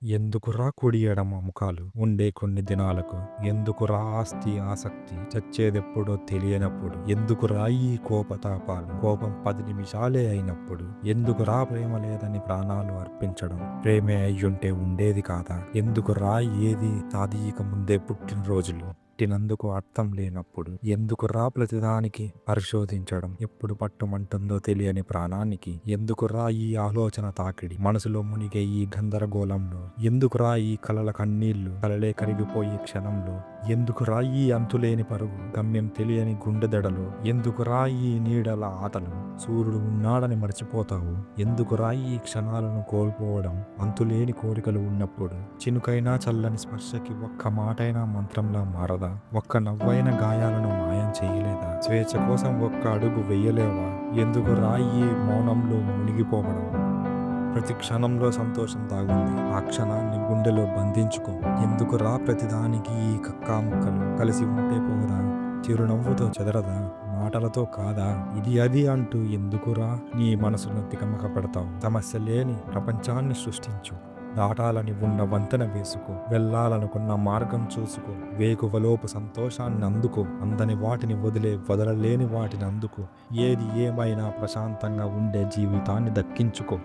ఎందుకురా కుడి ఎడమ ముఖాలు ఉండే కొన్ని దినాలకు, ఎందుకురా ఆస్తి ఆసక్తి చచ్చేదెప్పుడో తెలియనప్పుడు, ఎందుకురా ఈ కోపతాపాలు కోపం 10 నిమిషాలే అయినప్పుడు, ఎందుకురా ప్రేమ లేదని ప్రాణాలు అర్పించడం, ప్రేమే అయ్యుంటే ఉండేది కాదా, ఎందుకురా ఏది సాధించక ముందే పుట్టినరోజులు పుట్టినందుకు అర్థం లేనప్పుడు, ఎందుకురా ప్రతిదానికి పరిశోధించడం, ఎప్పుడు పట్టుమంటుందో తెలియని ప్రాణానికి, ఎందుకురా ఈ ఆలోచన తాకిడి మనసులో మునిగే ఈ గందరగోళంలో, ఎందుకురా ఈ కలల కన్నీళ్లు కలలే కరిగిపోయే క్షణంలో, ఎందుకురా ఈ అంతులేని పరుగు గమ్యం తెలియని గుండెదడలో, ఎందుకురా ఈ నీడల ఆటలు సూర్యుడు ఉన్నాడని మర్చిపోతావు, ఎందుకురా ఈ క్షణాలను కోల్పోవడం అంతులేని కోరికలు ఉన్నప్పుడు, చినుకైనా చల్లని స్పర్శకి ఒక్క మాటైనా మంత్రంలా మారదా, ఒక్క నవ్వైన గాయాలను మాయం చేయలేదా, స్వేచ్ఛ కోసం ఒక్క అడుగు వెయ్యలేవా, ఎందుకురా ఈ మౌనంలో మునిగిపోవడం, ప్రతి క్షణంలో సంతోషం దాగుంది, ఆ క్షణాన్ని గుండెలో బంధించుకో, ఎందుకురా ప్రతిదానికి ఈ కక్కాముక్కలు కలిసి ఉంటే పోదా, చిరునవ్వుతో చెదరదా, మాటలతో కాదా, ఇది అది అంటూ ఎందుకురా నీ మనసును తికమక పెడతావు, సమస్య లేని ప్రపంచాన్ని సృష్టించు, దాటాలని ఉన్న వంతెన వేసుకో, వెళ్ళాలనుకున్న మార్గం చూసుకో, వేకువలోపు సంతోషాన్ని అందుకో, అందని వాటిని వదలలేని వాటిని అందుకో, ఏది ఏమైనా ప్రశాంతంగా ఉండే జీవితాన్ని దక్కించుకో.